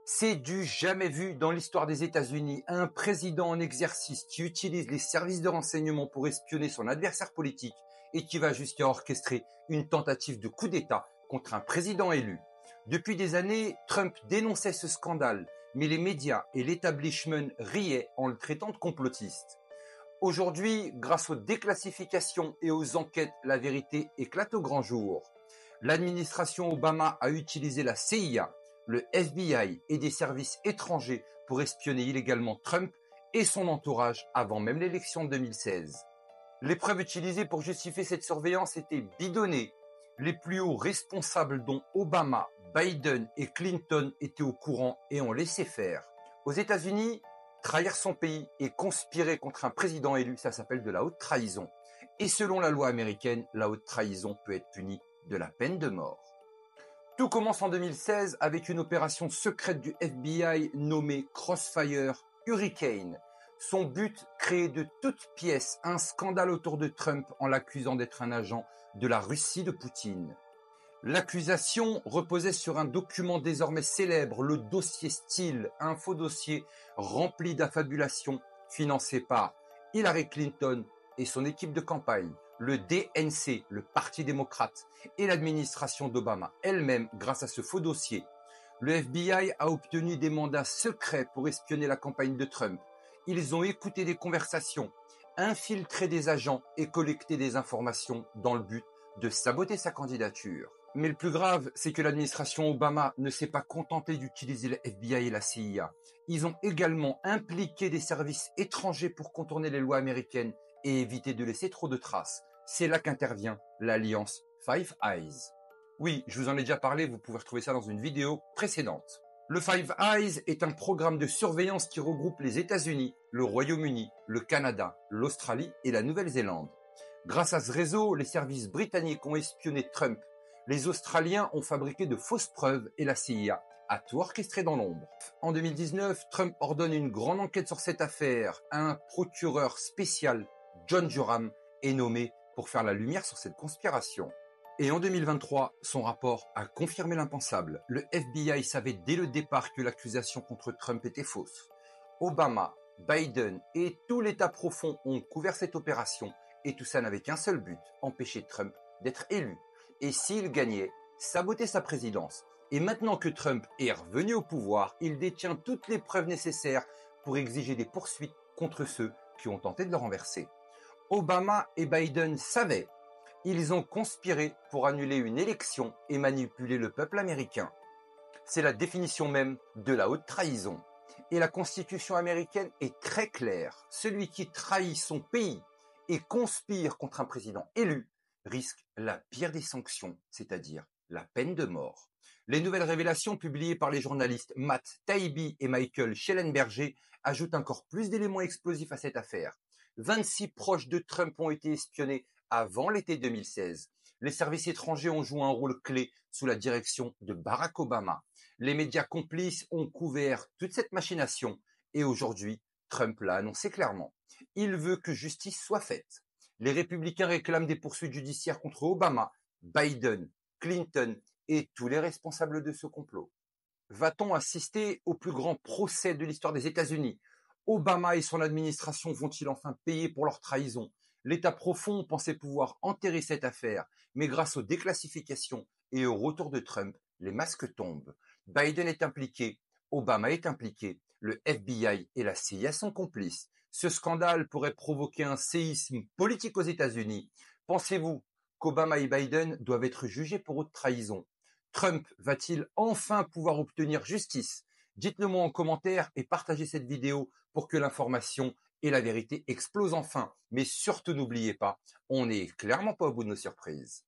C'est du jamais vu dans l'histoire des États-Unis, un président en exercice qui utilise les services de renseignement pour espionner son adversaire politique et qui va jusqu'à orchestrer une tentative de coup d'État contre un président élu. Depuis des années, Trump dénonçait ce scandale, mais les médias et l'établissement riaient en le traitant de complotiste. Aujourd'hui, grâce aux déclassifications et aux enquêtes, la vérité éclate au grand jour. L'administration Obama a utilisé la CIA, le FBI et des services étrangers pour espionner illégalement Trump et son entourage avant même l'élection de 2016. Les preuves utilisées pour justifier cette surveillance étaient bidonnées. Les plus hauts responsables dont Obama, Biden et Clinton étaient au courant et ont laissé faire. Aux États-Unis, trahir son pays et conspirer contre un président élu, ça s'appelle de la haute trahison. Et selon la loi américaine, la haute trahison peut être punie de la peine de mort. Tout commence en 2016 avec une opération secrète du FBI nommée Crossfire Hurricane. Son but, créer de toutes pièces un scandale autour de Trump en l'accusant d'être un agent de la Russie de Poutine. L'accusation reposait sur un document désormais célèbre, le dossier Steele, un faux dossier rempli d'affabulations financé par Hillary Clinton et son équipe de campagne, le DNC, le Parti démocrate, et l'administration d'Obama elle-même grâce à ce faux dossier. Le FBI a obtenu des mandats secrets pour espionner la campagne de Trump. Ils ont écouté des conversations, infiltré des agents et collecté des informations dans le but de saboter sa candidature. Mais le plus grave, c'est que l'administration Obama ne s'est pas contentée d'utiliser le FBI et la CIA. Ils ont également impliqué des services étrangers pour contourner les lois américaines et éviter de laisser trop de traces. C'est là qu'intervient l'alliance Five Eyes. Oui, je vous en ai déjà parlé, vous pouvez retrouver ça dans une vidéo précédente. Le Five Eyes est un programme de surveillance qui regroupe les États-Unis, le Royaume-Uni, le Canada, l'Australie et la Nouvelle-Zélande. Grâce à ce réseau, les services britanniques ont espionné Trump. Les Australiens ont fabriqué de fausses preuves et la CIA a tout orchestré dans l'ombre. En 2019, Trump ordonne une grande enquête sur cette affaire. Un procureur spécial, John Durham, est nommé pour faire la lumière sur cette conspiration. Et en 2023, son rapport a confirmé l'impensable. Le FBI savait dès le départ que l'accusation contre Trump était fausse. Obama, Biden et tout l'État profond ont couvert cette opération et tout ça n'avait qu'un seul but, empêcher Trump d'être élu. Et s'il gagnait, saboter sa présidence. Et maintenant que Trump est revenu au pouvoir, il détient toutes les preuves nécessaires pour exiger des poursuites contre ceux qui ont tenté de le renverser. Obama et Biden savaient. Ils ont conspiré pour annuler une élection et manipuler le peuple américain. C'est la définition même de la haute trahison. Et la Constitution américaine est très claire. Celui qui trahit son pays et conspire contre un président élu risque la pire des sanctions, c'est-à-dire la peine de mort. Les nouvelles révélations publiées par les journalistes Matt Taibbi et Michael Shellenberger ajoutent encore plus d'éléments explosifs à cette affaire. 26 proches de Trump ont été espionnés avant l'été 2016. Les services étrangers ont joué un rôle clé sous la direction de Barack Obama. Les médias complices ont couvert toute cette machination et aujourd'hui, Trump l'a annoncé clairement. Il veut que justice soit faite. Les républicains réclament des poursuites judiciaires contre Obama, Biden, Clinton et tous les responsables de ce complot. Va-t-on assister au plus grand procès de l'histoire des États-Unis? Obama et son administration vont-ils enfin payer pour leur trahison? L'État profond pensait pouvoir enterrer cette affaire, mais grâce aux déclassifications et au retour de Trump, les masques tombent. Biden est impliqué, Obama est impliqué, le FBI et la CIA sont complices. Ce scandale pourrait provoquer un séisme politique aux États-Unis. Pensez-vous qu'Obama et Biden doivent être jugés pour haute trahison? Trump va-t-il enfin pouvoir obtenir justice? Dites-le moi en commentaire et partagez cette vidéo pour que l'information et la vérité explosent enfin. Mais surtout n'oubliez pas, on n'est clairement pas au bout de nos surprises.